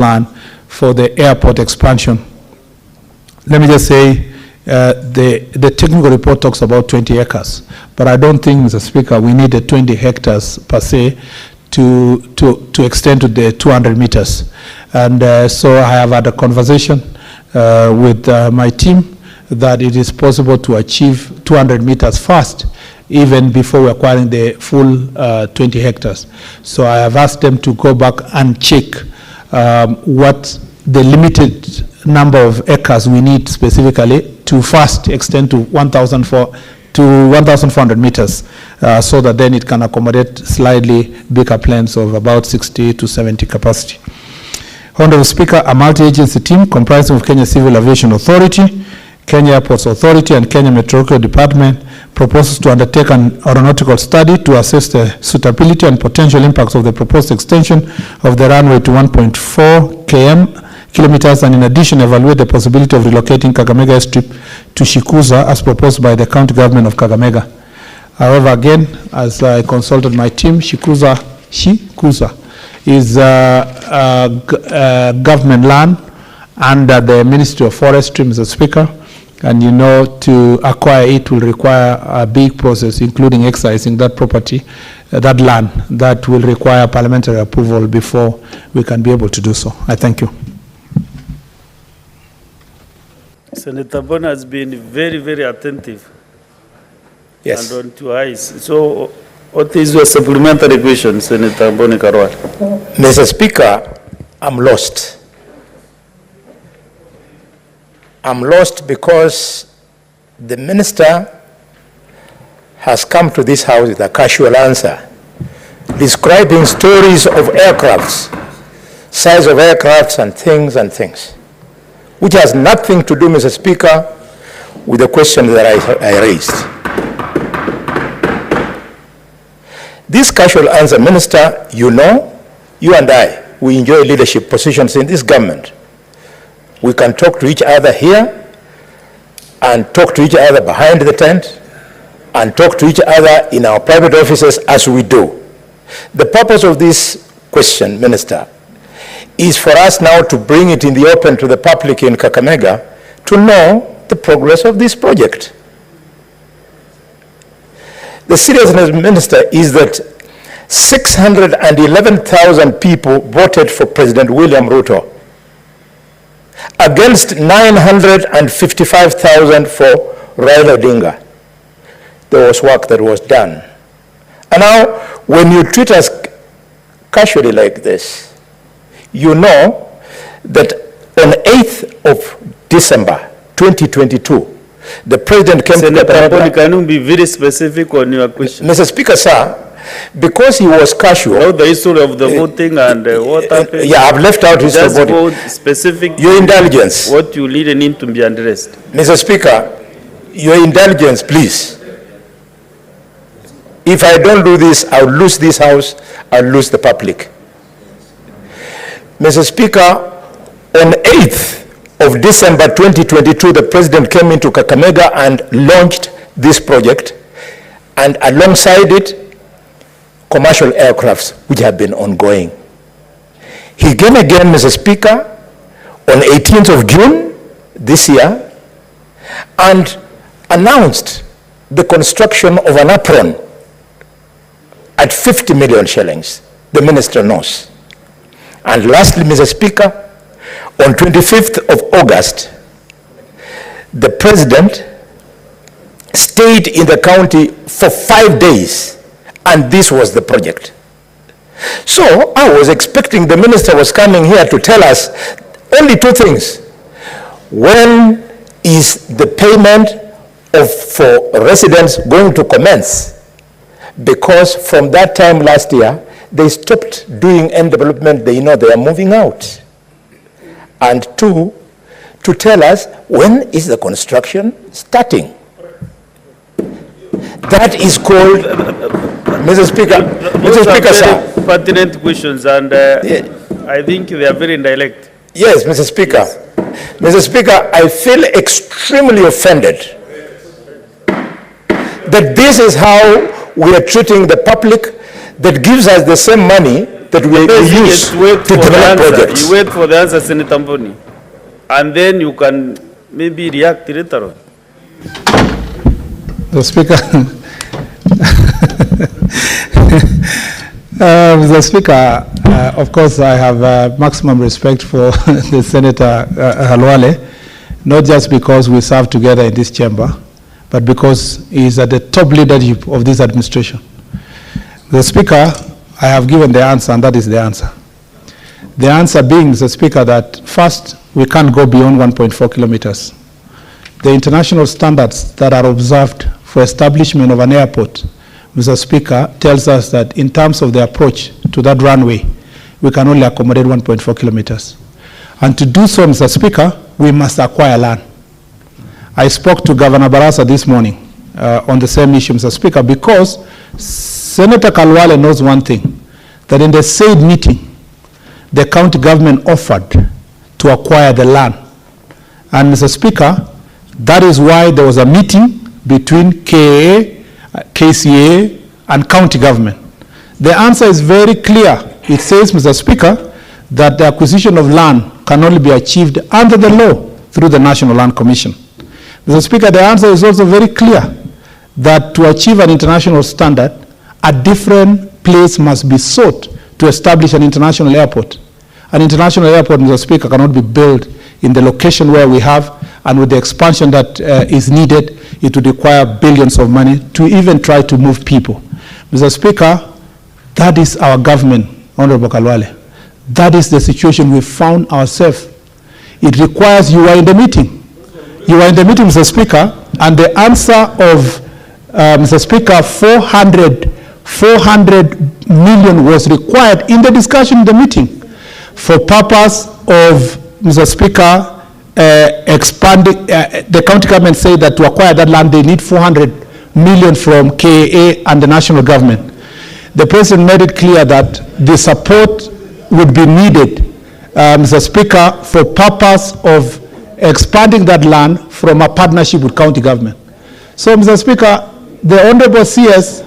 plan for the airport expansion. Let me just say, the technical report talks about 20 acres, but I don't think, Mr. Speaker, we need the 20 hectares per se to extend to the 200 meters. And so I have had a conversation with my team that it is possible to achieve 200 meters fast, even before we're acquiring the full 20 hectares. So I have asked them to go back and check what the limited number of acres we need specifically to fast extend to 1,400 meters, so that then it can accommodate slightly bigger planes of about 60 to 70 capacity. Honorable Speaker, a multi-agency team comprising of Kenya Civil Aviation Authority, Kenya Airports Authority, and Kenya Meteorological Department proposes to undertake an aeronautical study to assess the suitability and potential impacts of the proposed extension of the runway to 1.4 kilometers, and in addition evaluate the possibility of relocating Kakamega Airstrip to Shikuza as proposed by the county government of Kakamega. However, again, as I consulted my team, Shikuza is government land under the Ministry of Forestry, Mr. Speaker. And you know, to acquire it will require a big process, including excising that property, that land, that will require parliamentary approval before we can be able to do so. I thank you. Senator Bona has been very, very attentive. Yes. And on two eyes. So, what is your supplementary question, Senator Bona Khalwale? Mr. Speaker, I'm lost. I'm lost because the minister has come to this house with a casual answer, describing stories of aircrafts, size of aircrafts and things, which has nothing to do, Mr. Speaker, with the question that I raised. This casual answer, Minister, you know, you and I, we enjoy leadership positions in this government. We can talk to each other here and talk to each other behind the tent and talk to each other in our private offices as we do. The purpose of this question, Minister, is for us now to bring it in the open to the public in Kakamega to know the progress of this project. The seriousness, Minister, is that 611,000 people voted for President William Ruto against 955,000 for Raila ODINGA. There was work that was done. And now, when you treat us casually like this, you know that on 8th of December 2022, the President came to Senator, can you be very specific on your question? Mr. Speaker, sir, because he was casual. You know the history of the voting and what happened? Yeah, I've left out history of voting. Specific. Your indulgence. What you lead in to be addressed. Mr. Speaker, your indulgence, please. If I don't do this, I'll lose this house, I'll lose the public. Mr. Speaker, on 8th of December 2022, the President came into Kakamega and launched this project, and alongside it, commercial aircrafts which have been ongoing. He came again, Mr. Speaker, on 18th of June this year and announced the construction of an apron at 50 million shillings. The minister knows. And lastly, Mr. Speaker, on 25th of August, the President stayed in the county for 5 days, and this was the project. So I was expecting the minister was coming here to tell us only two things. When is the payment for residents going to commence? Because from that time last year, they stopped doing end development. They know they are moving out. And two, to tell us when is the construction starting. That is called, Mr. Speaker, Mr. Speaker, sir. Pertinent questions, and I think they are very indirect. Yes, Mr. Speaker. Yes. Mr. Speaker, I feel extremely offended that this is how we are treating the public that gives us the same money that we use to develop projects. You wait for the answer, Senator Mboni, and then you can maybe react later on. The Speaker, Mr. Speaker, of course, I have maximum respect for the Senator Khalwale, not just because we serve together in this chamber, but because he is at the top leadership of this administration. The Speaker, I have given the answer, and that is the answer. The answer being, Mr. Speaker, that first, we can't go beyond 1.4 kilometers. The international standards that are observed for establishment of an airport, Mr. Speaker, tells us that in terms of the approach to that runway, we can only accommodate 1.4 kilometers. And to do so, Mr. Speaker, we must acquire land. I spoke to Governor Barasa this morning on the same issue, Mr. Speaker, because Senator Khalwale knows one thing, that in the said meeting, the county government offered to acquire the land. And Mr. Speaker, that is why there was a meeting between KAA, KCA, and county government. The answer is very clear. It says, Mr. Speaker, that the acquisition of land can only be achieved under the law through the National Land Commission. Mr. Speaker, the answer is also very clear, that to achieve an international standard, a different place must be sought to establish an international airport. An international airport, Mr. Speaker, cannot be built in the location where we have, and with the expansion that is needed, it would require billions of money to even try to move people. Mr. Speaker, that is our government, Honorable Khalwale. That is the situation we found ourselves. It requires, you are in the meeting. You are in the meeting, Mr. Speaker, and the answer of, Mr. Speaker, 400 million was required in the discussion in the meeting for purpose of, Mr. Speaker, expanding, the county government said that to acquire that land, they need 400 million from KAA and the national government. The president made it clear that the support would be needed, Mr. Speaker, for purpose of expanding that land from a partnership with county government. So, Mr. Speaker, the Honorable CS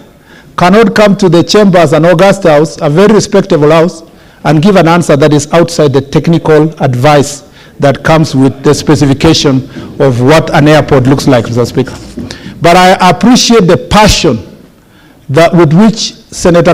cannot come to the chambers and August House, a very respectable house, and give an answer that is outside the technical advice that comes with the specification of what an airport looks like, Mr. Speaker. But I appreciate the passion that with which Senator